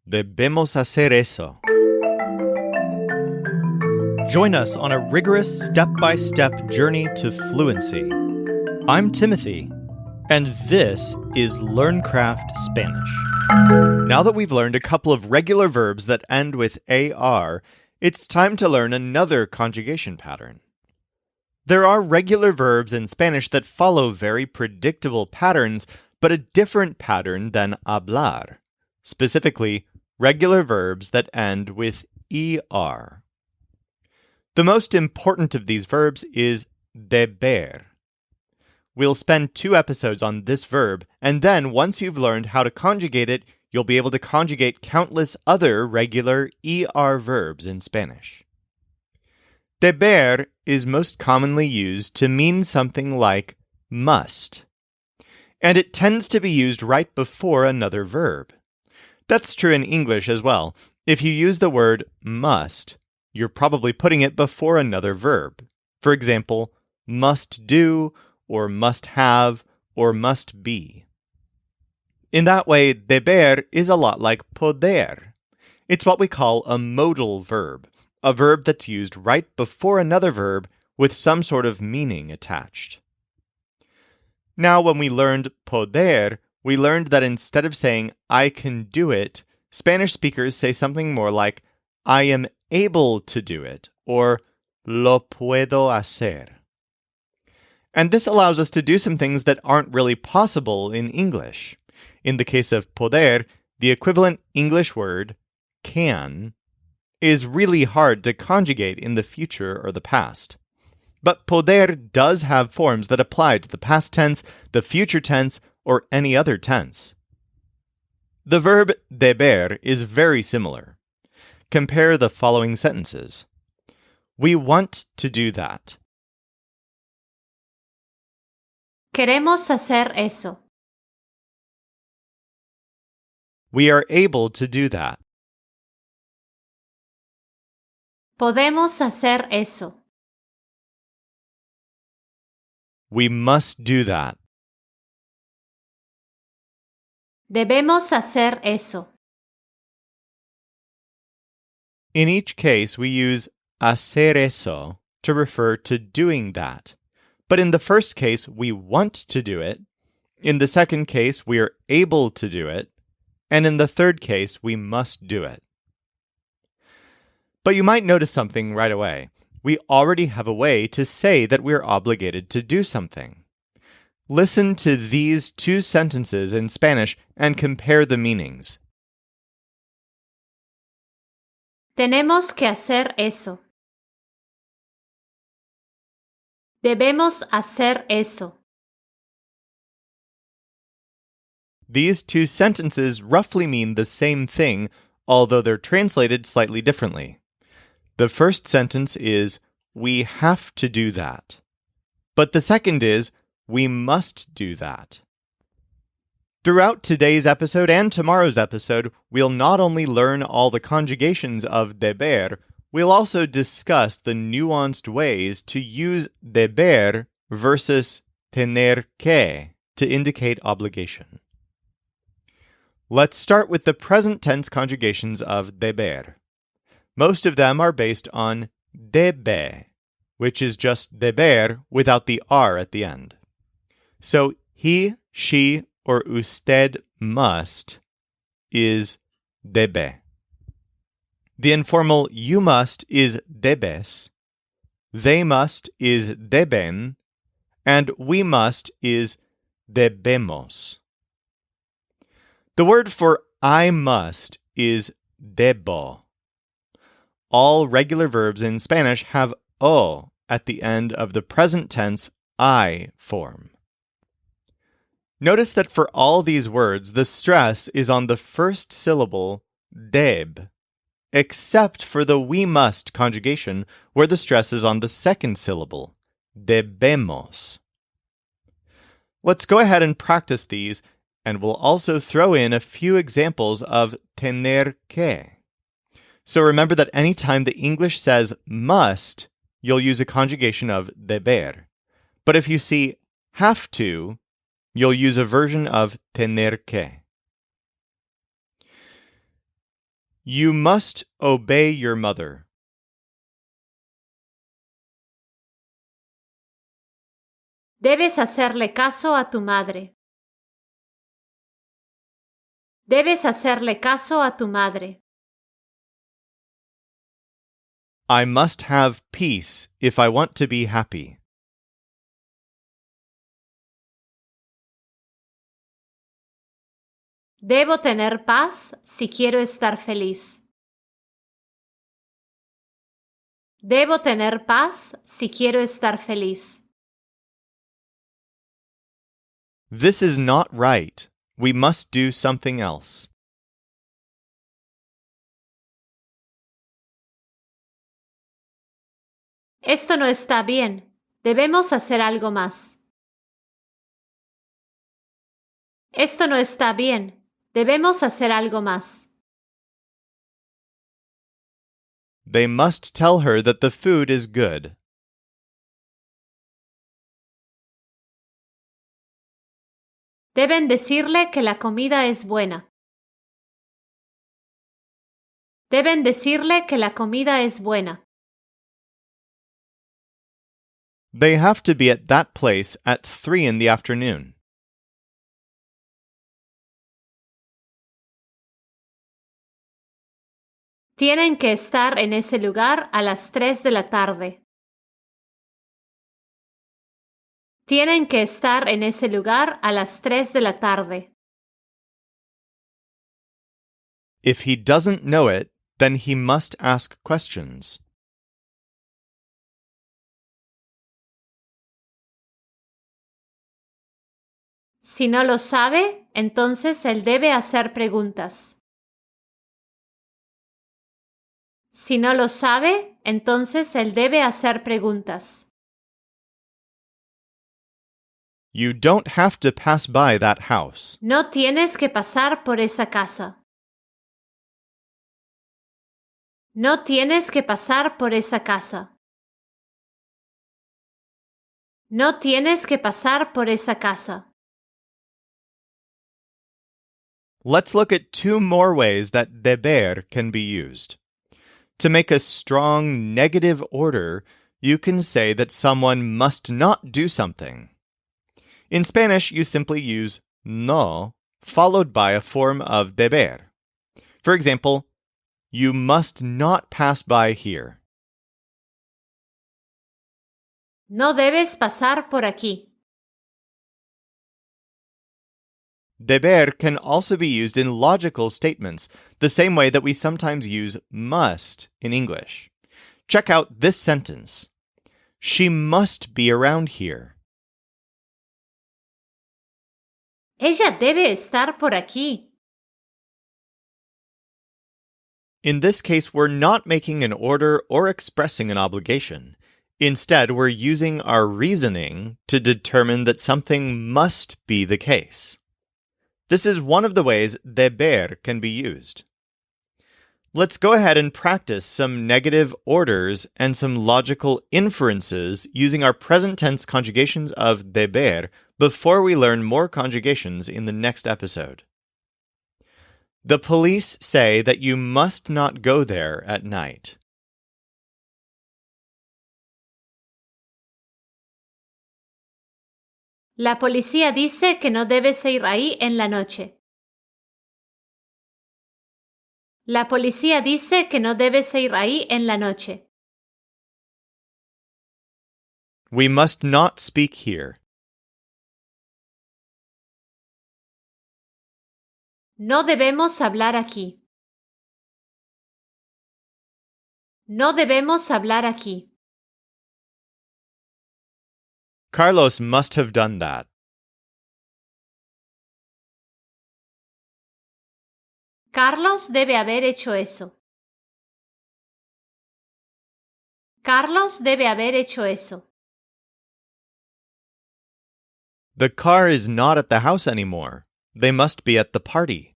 Debemos hacer eso. Join us on a rigorous step-by-step journey to fluency. I'm Timothy, and this is LearnCraft Spanish. Now that we've learned a couple of regular verbs that end with AR, it's time to learn another conjugation pattern. There are regular verbs in Spanish that follow very predictable patterns, but a different pattern than hablar. Specifically, regular verbs that end with ER. The most important of these verbs is deber. We'll spend 2 episodes on this verb, and then once you've learned how to conjugate it, you'll be able to conjugate countless other regular ER verbs in Spanish. Deber is most commonly used to mean something like must, and it tends to be used right before another verb. That's true in English as well. If you use the word must, you're probably putting it before another verb. For example, must do, or must have, or must be. In that way, deber is a lot like poder. It's what we call a modal verb, a verb that's used right before another verb with some sort of meaning attached. Now, when we learned poder, we learned that instead of saying, I can do it, Spanish speakers say something more like, I am able to do it, or lo puedo hacer. And this allows us to do some things that aren't really possible in English. In the case of poder, the equivalent English word, can, is really hard to conjugate in the future or the past. But poder does have forms that apply to the past tense, the future tense, or any other tense. The verb deber is very similar. Compare the following sentences. We want to do that. Queremos hacer eso. We are able to do that. Podemos hacer eso. We must do that. Debemos hacer eso. In each case, we use hacer eso to refer to doing that. But in the first case, we want to do it. In the second case, we are able to do it. And in the third case, we must do it. But you might notice something right away. We already have a way to say that we're obligated to do something. Listen to these 2 sentences in Spanish and compare the meanings. Tenemos que hacer eso. Debemos hacer eso. These 2 sentences roughly mean the same thing, although they're translated slightly differently. The first sentence is, we have to do that. But the second is, we must do that. Throughout today's episode and tomorrow's episode, we'll not only learn all the conjugations of deber, we'll also discuss the nuanced ways to use deber versus tener que to indicate obligation. Let's start with the present tense conjugations of deber. Most of them are based on debe, which is just deber without the R at the end. So he, she, or usted must is debe. The informal you must is debes, they must is deben, and we must is debemos. The word for I must is debo. All regular verbs in Spanish have o at the end of the present tense I form. Notice that for all these words, the stress is on the first syllable, deb, except for the we must conjugation, where the stress is on the second syllable, debemos. Let's go ahead and practice these, and we'll also throw in a few examples of tener que. So remember that anytime the English says must, you'll use a conjugation of deber. But if you see have to, you'll use a version of tener que. You must obey your mother. Debes hacerle caso a tu madre. Debes hacerle caso a tu madre. I must have peace if I want to be happy. Debo tener paz si quiero estar feliz. Debo tener paz si quiero estar feliz. This is not right. We must do something else. Esto no está bien. Debemos hacer algo más. Esto no está bien. Debemos hacer algo más. They must tell her that the food is good. Deben decirle que la comida es buena. Deben decirle que la comida es buena. They have to be at that place at 3 in the afternoon. Tienen que estar en ese lugar a las 3 de la tarde. Tienen que estar en ese lugar a las 3 de la tarde. If he doesn't know it, then he must ask questions. Si no lo sabe, entonces él debe hacer preguntas. Si no lo sabe, entonces él debe hacer preguntas. You don't have to pass by that house. No tienes que pasar por esa casa. No tienes que pasar por esa casa. No tienes que pasar por esa casa. Let's look at 2 more ways that deber can be used. To make a strong negative order, you can say that someone must not do something. In Spanish, you simply use no followed by a form of deber. For example, you must not pass by here. No debes pasar por aquí. Deber can also be used in logical statements, the same way that we sometimes use must in English. Check out this sentence. She must be around here. Ella debe estar por aquí. In this case, we're not making an order or expressing an obligation. Instead, we're using our reasoning to determine that something must be the case. This is one of the ways deber can be used. Let's go ahead and practice some negative orders and some logical inferences using our present tense conjugations of deber before we learn more conjugations in the next episode. The police say that you must not go there at night. La policía dice que no debes ir ahí en la noche. La policía dice que no debes ir ahí en la noche. We must not speak here. No debemos hablar aquí. No debemos hablar aquí. Carlos must have done that. Carlos debe haber hecho eso. Carlos debe haber hecho eso. The car is not at the house anymore. They must be at the party.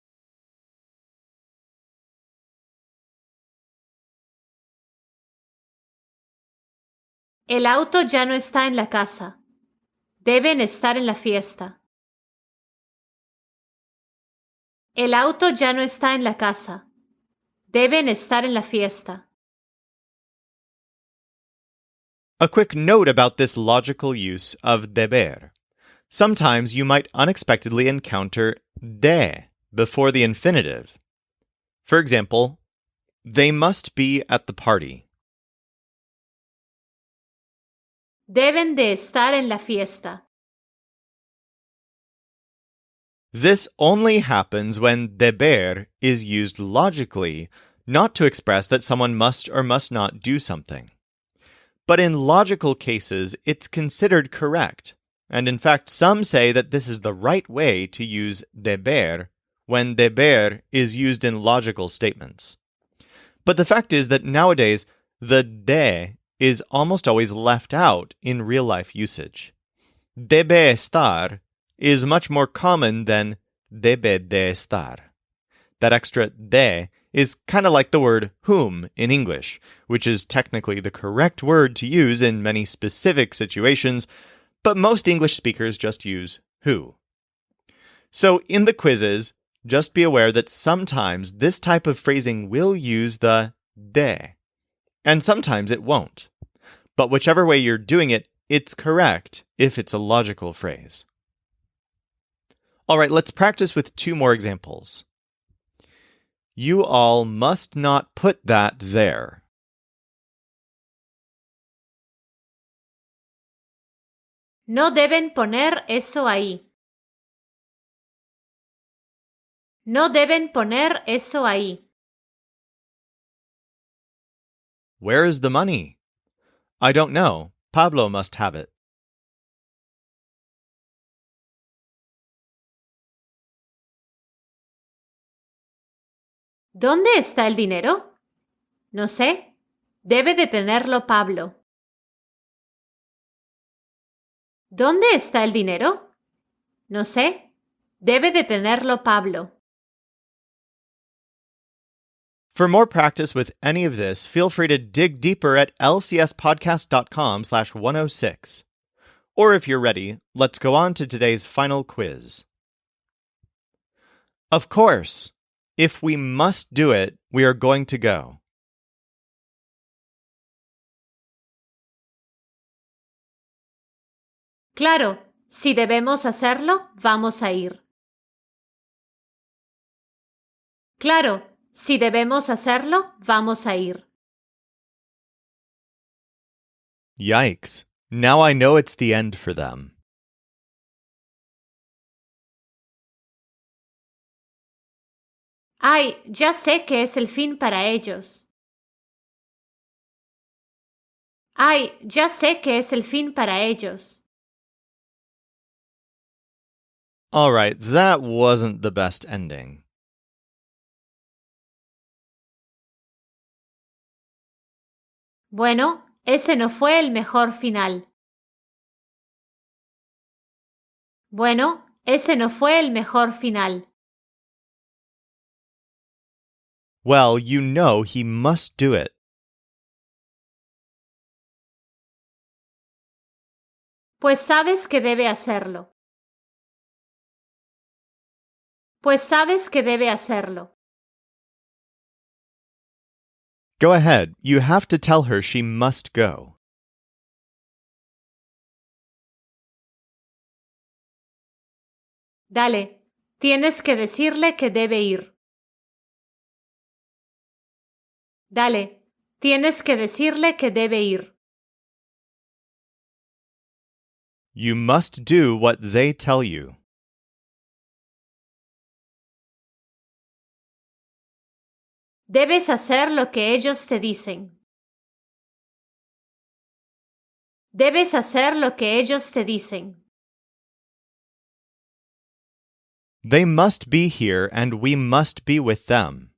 El auto ya no está en la casa. Deben estar en la fiesta. El auto ya no está en la casa. Deben estar en la fiesta. A quick note about this logical use of deber. Sometimes you might unexpectedly encounter de before the infinitive. For example, they must be at the party. Deben de estar en la fiesta. This only happens when deber is used logically, not to express that someone must or must not do something. But in logical cases, it's considered correct. And in fact, some say that this is the right way to use deber when deber is used in logical statements. But the fact is that nowadays, the de is almost always left out in real-life usage. Debe estar is much more common than debe de estar. That extra de is kind of like the word whom in English, which is technically the correct word to use in many specific situations, but most English speakers just use who. So in the quizzes, just be aware that sometimes this type of phrasing will use the de, and sometimes it won't. But whichever way you're doing it, it's correct if it's a logical phrase. All right, let's practice with two more examples. You all must not put that there. No deben poner eso ahí. No deben poner eso ahí. Where is the money? I don't know. Pablo must have it. ¿Dónde está el dinero? No sé. Debe de tenerlo Pablo. ¿Dónde está el dinero? No sé. Debe de tenerlo Pablo. For more practice with any of this, feel free to dig deeper at lcspodcast.com/106. Or if you're ready, let's go on to today's final quiz. Of course, if we must do it, we are going to go. Claro, si debemos hacerlo, vamos a ir. Claro, si debemos hacerlo, vamos a ir. Yikes. Now I know it's the end for them. Ay, ya sé que es el fin para ellos. Ay, ya sé que es el fin para ellos. All right, that wasn't the best ending. Bueno, ese no fue el mejor final. Bueno, ese no fue el mejor final. Well, you know he must do it. Pues sabes que debe hacerlo. Pues sabes que debe hacerlo. Go ahead, you have to tell her she must go. Dale, tienes que decirle que debe ir. Dale, tienes que decirle que debe ir. You must do what they tell you. Debes hacer lo que ellos te dicen. Debes hacer lo que ellos te dicen. They must be here and we must be with them.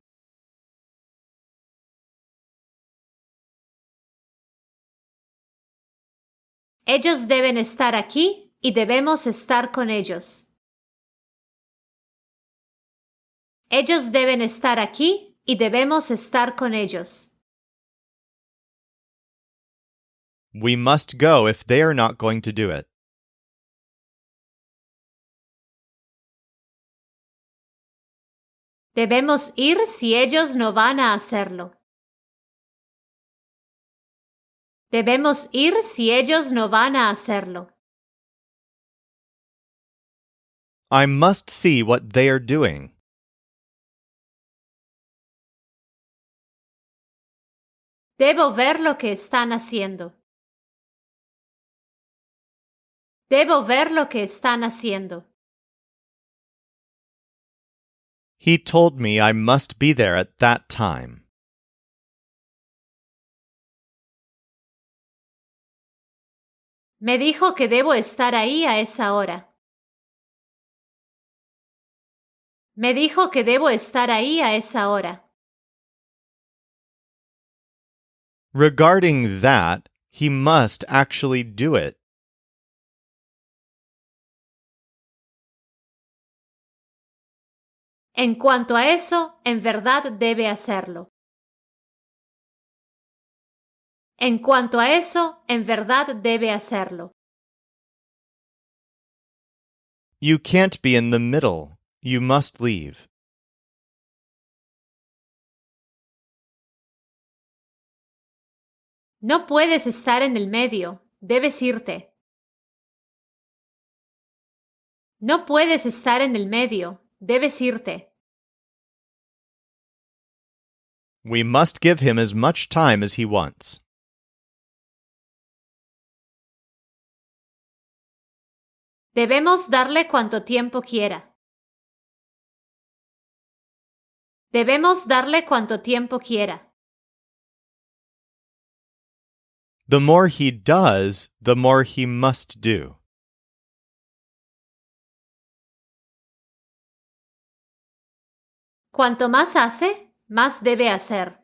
Ellos deben estar aquí y debemos estar con ellos. Ellos deben estar aquí y debemos estar con ellos. We must go if they are not going to do it. Debemos ir si ellos no van a hacerlo. Debemos ir si ellos no van a hacerlo. I must see what they are doing. Debo ver lo que están haciendo. Debo ver lo que están haciendo. He told me I must be there at that time. Me dijo que debo estar ahí a esa hora. Me dijo que debo estar ahí a esa hora. Regarding that, he must actually do it. En cuanto a eso, en verdad debe hacerlo. En cuanto a eso, en verdad debe hacerlo. You can't be in the middle. You must leave. No puedes estar en el medio. Debes irte. No puedes estar en el medio. Debes irte. We must give him as much time as he wants. Debemos darle cuanto tiempo quiera. Debemos darle cuanto tiempo quiera. The more he does, the more he must do. Cuanto más hace, más debe hacer.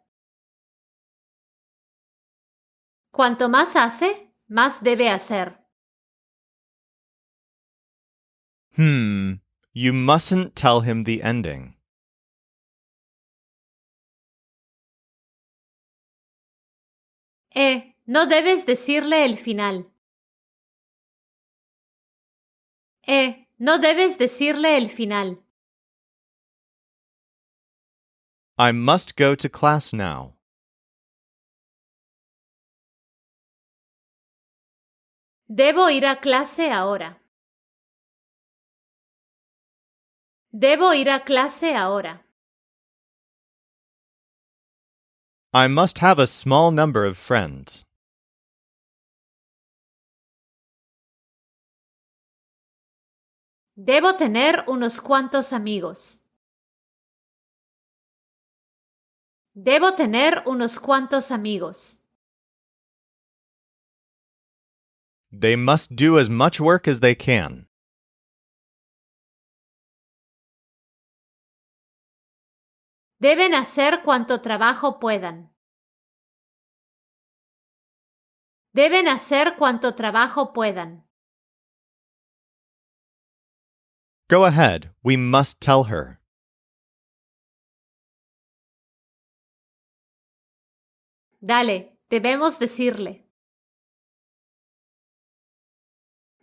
Cuanto más hace, más debe hacer. You mustn't tell him the ending. No debes decirle el final. No debes decirle el final. I must go to class now. Debo ir a clase ahora. Debo ir a clase ahora. I must have a small number of friends. Debo tener unos cuantos amigos. Debo tener unos cuantos amigos. They must do as much work as they can. Deben hacer cuanto trabajo puedan. Deben hacer cuanto trabajo puedan. Go ahead, we must tell her. Dale, debemos decirle.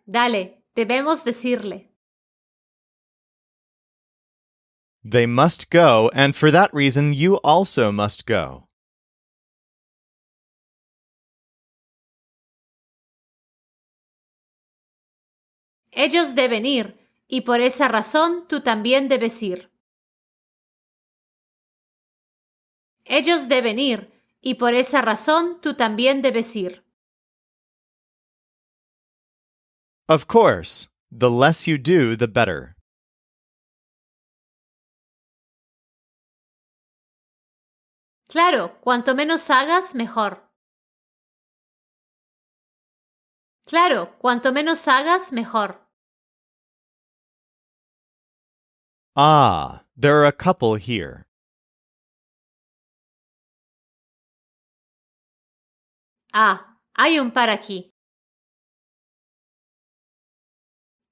Dale, debemos decirle. They must go, and for that reason you also must go. Ellos deben ir, y por esa razón tú también debes ir. Ellos deben ir, y por esa razón tú también debes ir. Of course, the less you do, the better. Claro, cuanto menos hagas, mejor. Claro, cuanto menos hagas, mejor. Ah, there are a couple here. Ah, hay un par aquí.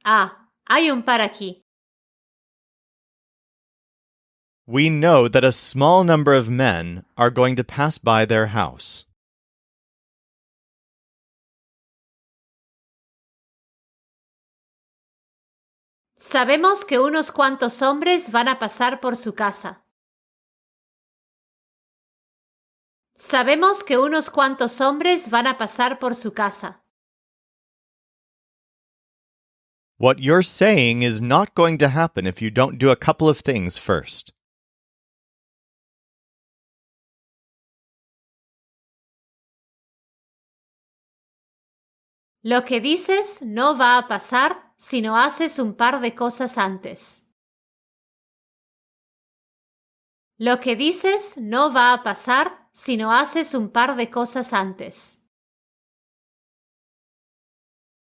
Ah, hay un par aquí. We know that a small number of men are going to pass by their house. Sabemos que unos cuantos hombres van a pasar por su casa. Sabemos que unos cuantos hombres van a pasar por su casa. What you're saying is not going to happen if you don't do a couple of things first. Lo que dices no va a pasar si no haces un par de cosas antes. Lo que dices no va a pasar si no haces un par de cosas antes.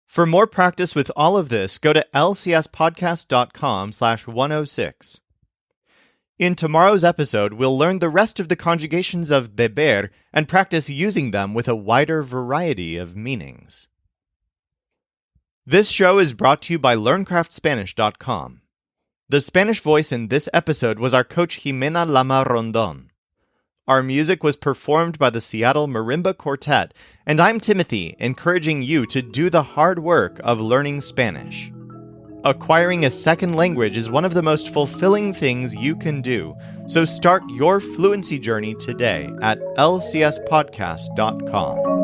For more practice with all of this, go to lcspodcast.com/106. In tomorrow's episode, we'll learn the rest of the conjugations of deber and practice using them with a wider variety of meanings. This show is brought to you by LearnCraftSpanish.com. The Spanish voice in this episode was our coach Jimena Lama Rondon. Our music was performed by the Seattle Marimba Quartet, and I'm Timothy, encouraging you to do the hard work of learning Spanish. Acquiring a second language is one of the most fulfilling things you can do, so start your fluency journey today at lcspodcast.com.